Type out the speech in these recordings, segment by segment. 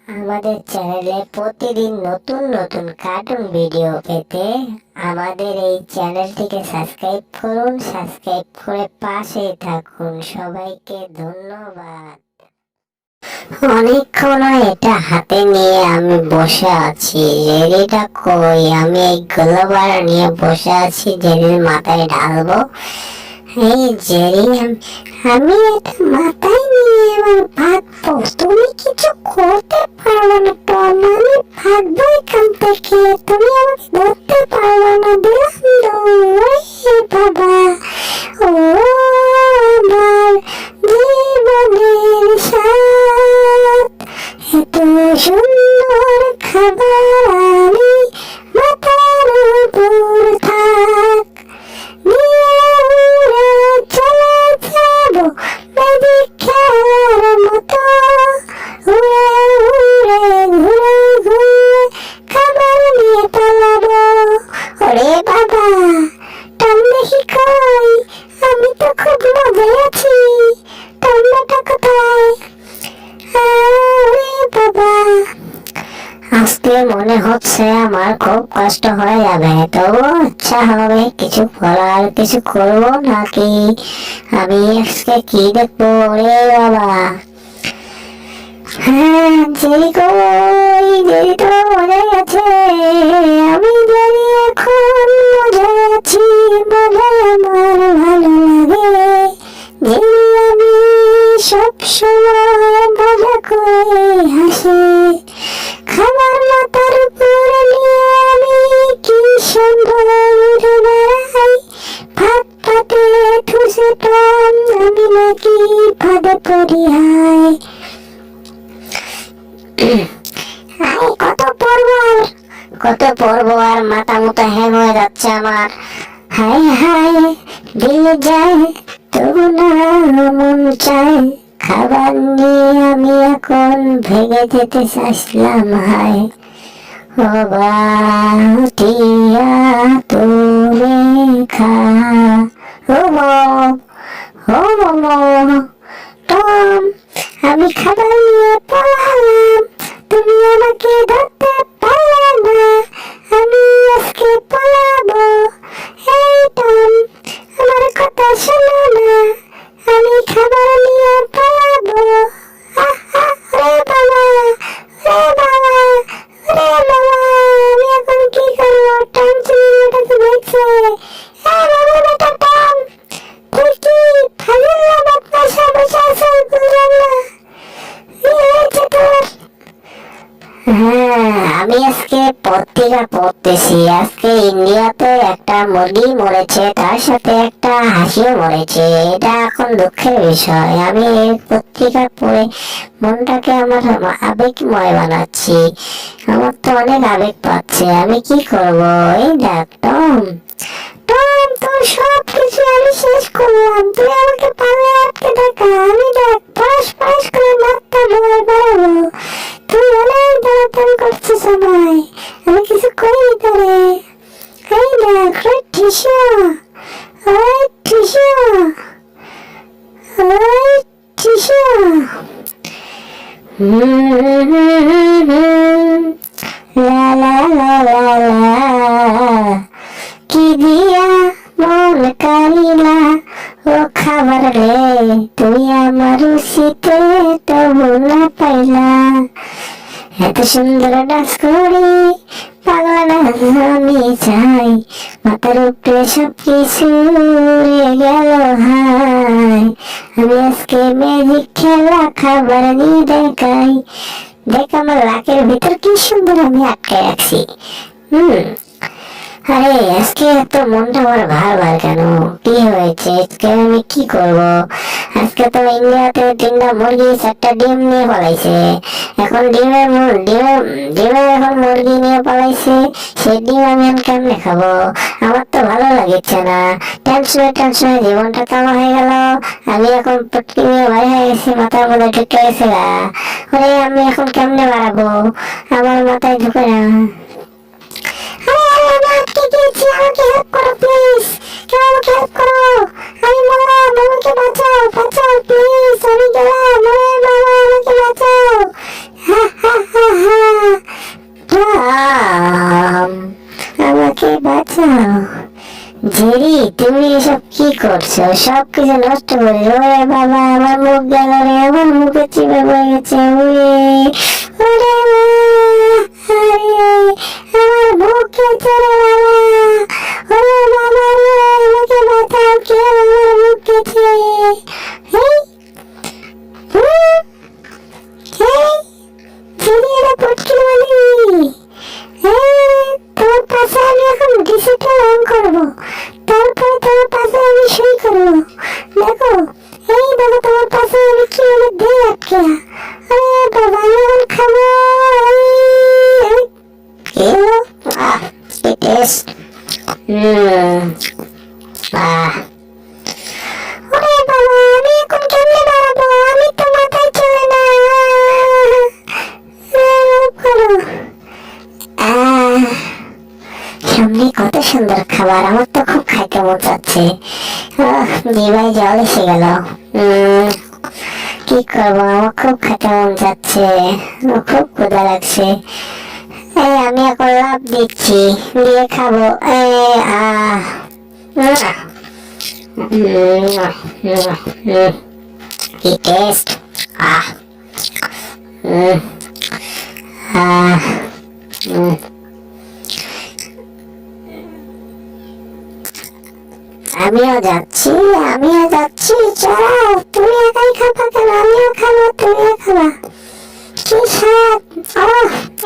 আমাদের চ্যানেলে প্রতিদিন নতুন নতুন কার্টুন ভিডিও পেতে আমাদের এই চ্যানেলটিকে সাবস্ক্রাইব করুন। সাবস্ক্রাইব করে পাশেই থাকুন। সবাইকে ধন্যবাদ। অনেকক্ষণ এটা হাতে নিয়ে আমি বসে আছি। জেরিটা কই? আমি এই গ্লোবার নিয়ে বসে আছি, জেরির মাথায় ঢালবো। এই জেরি, আমি এটা মাথায় নিয়ে এবার ভাগবো। তুমি কিছু করতে পারবে না টম, আমি ভাগবো এখান থেকে। তুমি আমাকে ধরতে পারবে না। দিলাম দৌড়। বাবা, ও আমার জীবনের স্বাদ, এত সুন্দর খাবার আমি মাথার উপর থাক নিয়ে উড়ে চলে যাবো ম্যাজিক খেলার মতো। উড়ে উড়ে ঘুরে ঘুরে খাবার নিয়ে পালাবো। ওরে বাবা, টম দেখি কই? আমি তো খুব মজায় আছি। টমটা কোথায়? আরে বাবা, আজকে মনে হচ্ছে আমার খুব কষ্ট হয়ে যাবে, তবু ইচ্ছা হবে কিছু করার। কিছু করবো নাকি? আমি আজকে কি দেখবো? রে বাবা, হ্যাঁ, জেরি কই? জেরি তো মজায় আছে। আমি জেরি এখন মজায় আছি। মজায় আমার ভালো লাগে। জেরি আমি সব সময় মজা করে হাসি। খাবার মাথার উপরে নিয়ে আমি কি সুন্দর উড়ে বেড়াই। ভাত পাতে ঠুসে টম, আমি নাকি ফাঁদে পড়ি। হায় কত পড়বো আর মাথা মতো হ্যাং হয়ে যাচ্ছে আমার। হায় হায়, দিলে যায় তবু না মন চায়। খাবার নিয়ে আমি এখন ভেঙে যেতে চাইছিলাম। হায় ও বাটিয়া তুমি খা। ও টম, আমি খাবার নিয়ে পালালাম, তুমি আমাকে ধরতে পারলে না। আমি আজকে পালাবো। এই টম, আমার কথা শোনো না। আমি খাবার নিয়ে পালাবো। রে বাবা, রে বাবা, রে বাবা, আমি এখন কি করবো? টম চিমড়িটাকে দেখছে। বাবা বেটা টম, তুই কি ফাজিল বদমাশা বসে আছো? বুঝলাম না, কি হয়েছে তোর? হ্যাঁ, আমি আজকে পত্রিকা পড়তেছি। আজকে ইন্ডিয়াতে একটা মুরগি মরেছে, তার সাথে একটা হাসিও মরেছে। এটা এখন দুঃখের বিষয়। আমি এই পত্রিকা পড়ে মনটাকে আমার আবেগময় বানাচ্ছি। আমার তো অনেক আবেগ পাচ্ছে। আমি কি করব? এই দেখ টম, তোর সব কিছু আমি শেষ করলাম। তুই আমাকে পালে আটকে থাকা। আমি দেখ পাশ পাশ করে মাথা ভয় বাড়াবো। তুই অনেক দাঁড়াতাড়ি করছিস আমায়। আমি কিছু করিনি তোরে। এই দেখ টিসু, ওই টিসু, ওই টিসু। লা লা লা লা লা, কি দিয়া মন কালিলা ও খাবার রে, তুই আমার শীতে তবু না পাইলা। এত সুন্দর ডান্স করি, পাগলা ডান্স আমি চাই। মাথার উপরে সব কিছু উড়ে গেল। হাই, আমি আজকে ম্যাজিক খেলা খাবার নিয়ে দেখাই। দেখ আমার লাকের ভিতর কি সুন্দর আমি আটকে রাখছি। আরে আজকে এত মনটা আমার ভার কেন? কি হয়েছে? আজকে আমি কি করব? আজকে তো ইন্ডিয়াতে 3টা মুরগি 4টা ডিম নিয়ে পালাইছে। এখন ডিমের এখন মুরগি নিয়ে পালাইছে। সেই ডিম আমি এখন কেমনে খাবো? আমার তো ভালো লাগছে না। টেনশনে জীবনটা কামা হয়ে গেল। আমি এখন পটকি নিয়ে বাইরে হয়ে গেছি, মাথার মধ্যে ঢুকে গেছে গা। ওরে আমি এখন কেমনে বাড়াবো? আমার মাথায় ঢুকে না। আমাকে হেল্প করো প্লিজ। কেউ আমাকে হেল্প করো। আমি মরলাম, আমাকে বাঁচাও, বাঁচাও প্লিজ। আমি গেলাম। বাবা আমাকে বাঁচাও। হা হা হা। করছো? সবকিছু নষ্ট করে ওরে বাবা, আমার মুখ গেল রে, আমার মুখে চিপে পড়ে গেছে। ওরে ওরে মা, আরে আমার মুখ কেটে রে বাবা, ওরে বাবা রে, আমাকে বাঁচাও, কে আমার মুখ কেটে। পটকিল বলি, তোর পাশে আমি এখন ডিসিটা অন করবো, তারপরে তোমার পাশে আমি সই করবো। দেখো, এই দেখো তোমার পাশে আমি কি বলে দিয়ে আটকে। আরে বাবা, আমি এখন খাবো। কি টেস্ট! ওরে বাবা, আমি এখন কেমনে দাঁড়াবো? আমি তো মাথায় চলে না। সামনে কত সুন্দর খাবার, আমার তো খুব খাইতে মন চাচ্ছে। জিভায় জল এসে গেল। কি করবো, আমার খুব খেতে মন যাচ্ছে, খুব ক্ষুধা লাগছে। আমি এখন লাভ দিচ্ছি, দিয়ে খাবো। কি টেস্ট! আমিও যাচ্ছি, আমিও যাচ্ছি। চল, তুমি একাই খাবা কেন? আমিও খাবো, তুমিও খাবা। কি স্বাদ!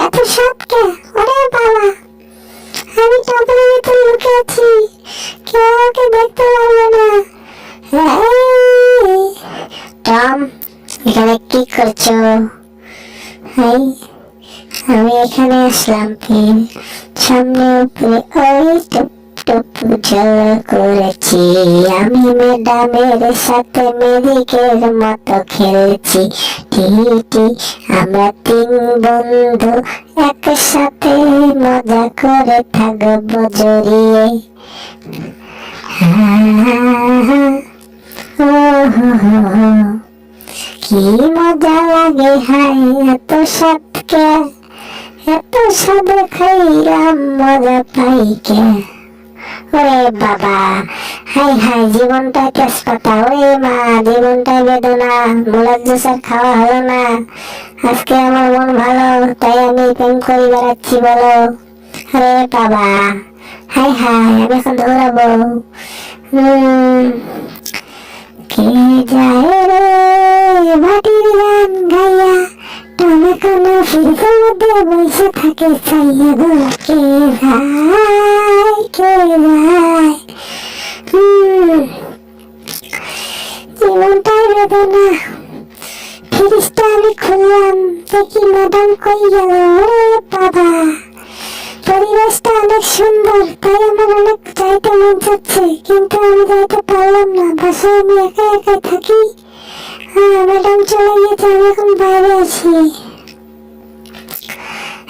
এত স্বাদ কে? ওরে বাবা, আমি টবের ভিতরে লুকে আছি, কেউ আমাকে দেখতে পারবে না। টম, এখানে কি করছো? আমি এখানে আসলাম ফির সামনে উপরে ওই টুপ জল করেছি। আমি ম্যাডামের সাথে মেরিকের মতো খেলছি। টিটি, আমরা 3 বন্ধু একসাথে মজা করে থাকবো জড়িয়ে। কি মজা লাগে, হাই এত সাতকে, এত সাদে খাইলাম মজা পাইকে। ওরে বাবা, হাই হাই, জীবনটা তেজপাতা। ওরে মা, জীবনটাই বেদনা। মুলার জুসের খাওয়া হলো না। আজকে আমার মন ভালো, তাই আমি প্রেম করে বেড়াচ্ছি বলো। আরে বাবা, হাই হাই, আমি এখন দৌড়াবো। কে যায় রে মাটির গান গাইয়া, টমেকানো ফিরকের মধ্যে বসে থাকে চাইয়া গো। কে যায়, কে যায়? জীবনটাই বেদনা। ফিরিসটা আমি খুললাম, দেখি ম্যাডাম কই গেল। ওরে বাবা, পরিবেশটা অনেক সুন্দর, তাই আমার অনেক যাইতে মন চাচ্ছে, কিন্তু আমি যাইতে পারলাম না। বাসায় আমি একা একাই থাকি। ম্যাডাম চলে গেছে, আমি এখন বাইরে আছি।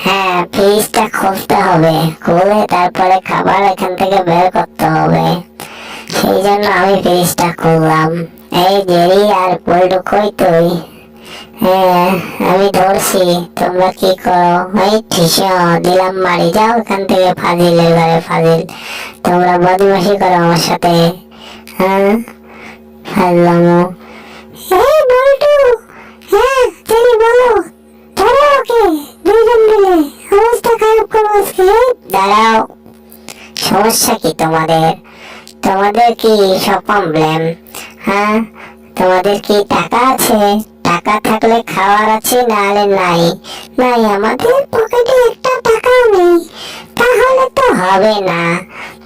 হ্যাঁ, ফ্রিজটা খুলতে হবে, খুলে তারপরে খাবার এখান থেকে বের করতে হবে। সেই জন্য আমি ফ্রিজটা খুললাম। এই জেরি আর পল্টু, কই তুই? হ্যাঁ, আমি ধরছি, তোমরা কি করো? এই ঠিসা দিলাম মারি, যাও এখান থেকে। ফাজিলের ঘরে ফাজিল, তোমরা বদমাশি করো আমার সাথে। হ্যাঁ, ফাজলামো। এই বল্টু, হ্যাঁ জেরি বলো, ধরো ওকে, 2 জন মিলে অবস্থা খারাপ করো আজকে। দাঁড়াও, সমস্যা কি তোমাদের? তোমাদের কি সব প্রবলেম? হ্যাঁ, তোমাদের কি টাকা আছে? টাকা থাকলে খাওয়ার আছে, নাহলে নাই। নাই, আমাদের পকেটে একটা টাকাও নেই। তাহলে তো হবে না,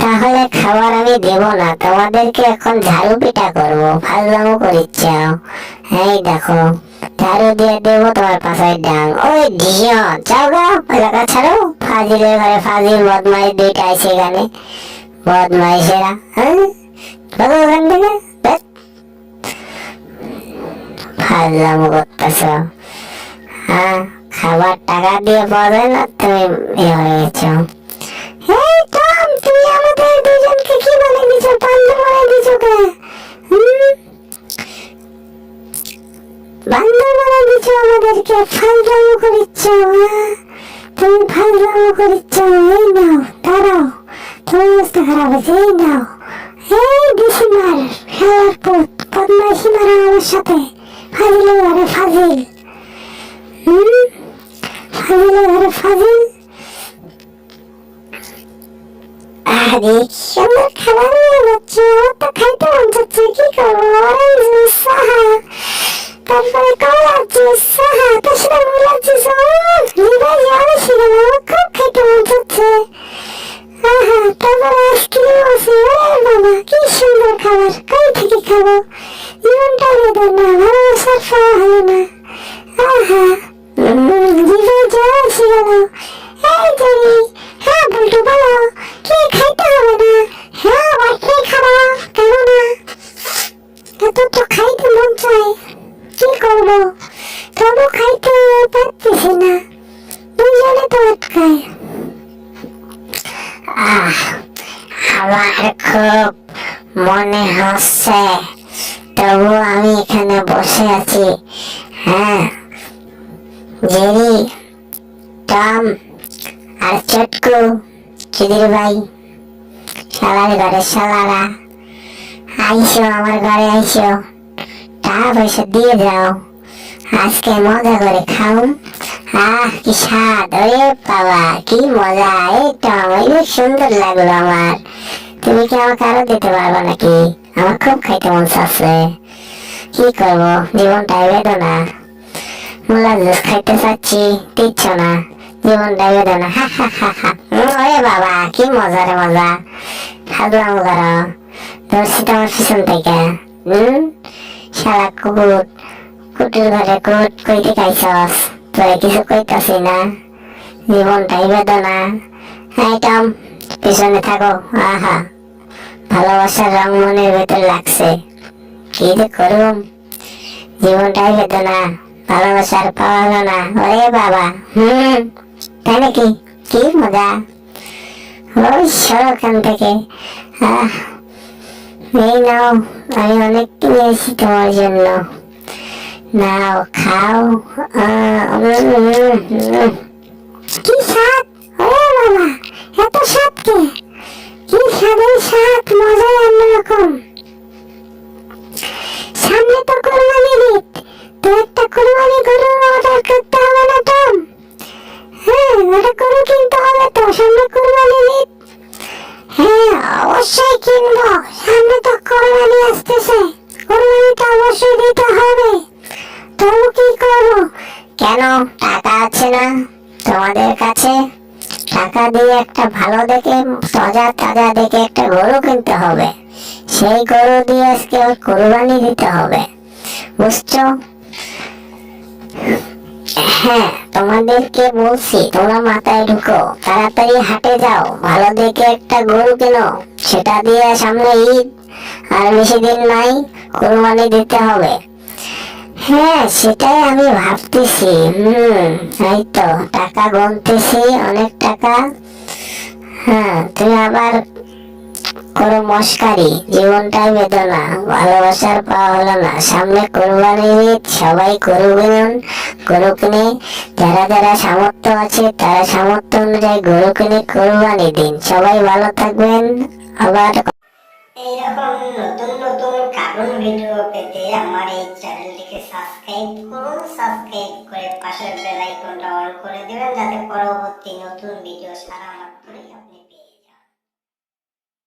তাহলে খাবার আমি দেব না। তোমাদেরকে এখন ঝাড়ু পিটা করবো, ফাজলামো করিচ্ছাও। এই দেখো, ঝাড়ু দিয়ে দেবো তোমার পাশের ডাং। ওই ঢিও, যাও গা, এলাকা ছাড়ো। ফাজিলের ঘরে ফাজিল, বদমাইশ দুইটা আছে এখানে, বদমাইশেরা। হ্যাঁ, বাবু ওখান থেকে ফাজলামো করতেছ। হ্যাঁ, খাবার টাকা দিয়ে পাবে না, তুমি হয়ে গেছো। এই টম, তুমি আমাদের 2 জনকে কি বলে দিছো? বান্ধব বলে দিছো কে? বান্ধব বলে দিছো আমাদেরকে, ফাজলামো করিচ্ছ। তুমি ফাজলামো করিচ্ছ। এই নাও, দাঁড়াও, তোমার অবস্থা খারাপ আছে। এই নাও, এই দিছি মার। শালার পুত বদমাইশি মারা আমার সাথে। ফাজিলের ঘরে ফাজিল। ফাজিলের ঘরে ফাজিল। আরে সুন্দর খাবার নিয়ে যাচ্ছে, আমার তো খাইতে মন চাচ্ছে, কি করবো? অরেঞ্জ জুস, সাহা, তারপরে কলার জুস, সাহা, তার সাথে মুলার জুস। জিভায় জল এসে গেল, আমার খুব খাইতে মন চাচ্ছে। আহা, তারপরে আইসক্রিম আছে। ওরে বাবা, কি সুন্দর খাবার, কই থেকে খাবো? জীবনটা বেদনা, ভালোবাসার পাওয়া হলো না। আহা, জিভায় জল এসে গেল। এই জরি, হ্যাঁ বলতো বলো, কি খাইতে হবে না? হ্যাঁ বাড়িতে খাবো, কেন না? এত তো খাইতে মন চায়, কি করবো? তবু খাইতে পারতেছি না, দুজনে তো আটকায়। আমার খুব মনে হচ্ছে, তবু আমি এখানে বসে আছি। হ্যাঁ, জেরি, টম আর চটকু, চিদির ভাই, শালার ঘরে শালারা, আইসো আমার ঘরে, আইসো, টাকা পয়সা দিয়ে যাও, আজকে মজা করে খাও। কি স্বাদ, ওরে বাবা, কি মজা। এই টম, অনেক সুন্দর লাগলো আমার। তুমি কি আমাকে আরো দিতে পারবে নাকি? আমার খুব খাইতে মন চাচ্ছে, কি করবো? জীবনটাই বেদনা। মুলা জুস খাইতে চাচ্ছি, দিচ্ছ না, জীবনটাই বেদনা। হা হা হা হা। ওরে বাবা, কি মজা রে মজা। ফাজলাম করো, ধরছি তোমার পিছন থেকে। শালা কুকুর, কুটির ঘরে কুট কইতে খাইছস, তোরে কিছু কইতাছি না, জীবনটাই বেদনা। হ্যাঁ টম, পিছনে থাকো। আহা, ভালোবাসার রং মনের ভেতর লাগছে, কি যে করুম, জীবনটাই বেদনা, ভালোবাসার পাওয়া হলো না। ওরে বাবা, তাই নাকি? কি মজা। ওই সরকান থেকে। এই নাও, আমি অনেক কিনে এসেছি তোমার জন্য, নাও খাও। কি স্বাদ, ওরে বাবা, এত স্বাদ কে? কি স্বাদের স্বাদ, মজাই অন্যরকম। সামনে তো কোরবানির ঈদ, তো একটা কোরবানি গরু অর্ডার করতে হবে না টম? হ্যাঁ, ওটা গরু কিনতে হবে তো, সামনে কোরবানির ঈদ। হ্যাঁ অবশ্যই কিনবো, সামনে তো কোরবানি আসতেছে, কোরবানিটা অবশ্যই দিতে হবে। তবু কি করবো? কেন, টাকা আছে না তোমাদের কাছে? টাকা দিয়ে একটা ভালো দেখে, তাজা তাজা দেখে একটা গরু কিনতে হবে, সেই গরু দিয়ে আজকে কোরবানি দিতে হবে, বুঝছো? হ্যাঁ, তোমাদেরকে বলছি, তোমরা মাথায় ঢুকো, তাড়াতাড়ি হাটে যাও, ভালো দেখে একটা গরু কেনো, সেটা দিয়ে সামনে ঈদ, আর বেশি দিন নাই, কোরবানি দিতে হবে। হ্যাঁ, সেটাই আমি ভাবতেছি। এই তো টাকা গুনতেছি, অনেক টাকা। হ্যাঁ, তুমি আবার করো মস্কারি, জীবনটাই বেদনা, ভালোবাসার পাওয়া হলো না, সামনে কোরবানির ঈদ, সবাই গরু কিনুন, গরু কিনে যারা যারা সামর্থ্য আছে তারা সামর্থ্য অনুযায়ী গরু কিনে কোরবানি দিন। সবাই ভালো থাকবেন। আবার এইরকম নতুন নতুন কার্টুন ভিডিও পেতে আমার এই চ্যানেলটিকে সাবস্ক্রাইব করুন, সাবস্ক্রাইব করে পাশের বেল আইকনটা অন করে দিবেন, যাতে পরবর্তী নতুন ভিডিও সারা মাত্রই আপনি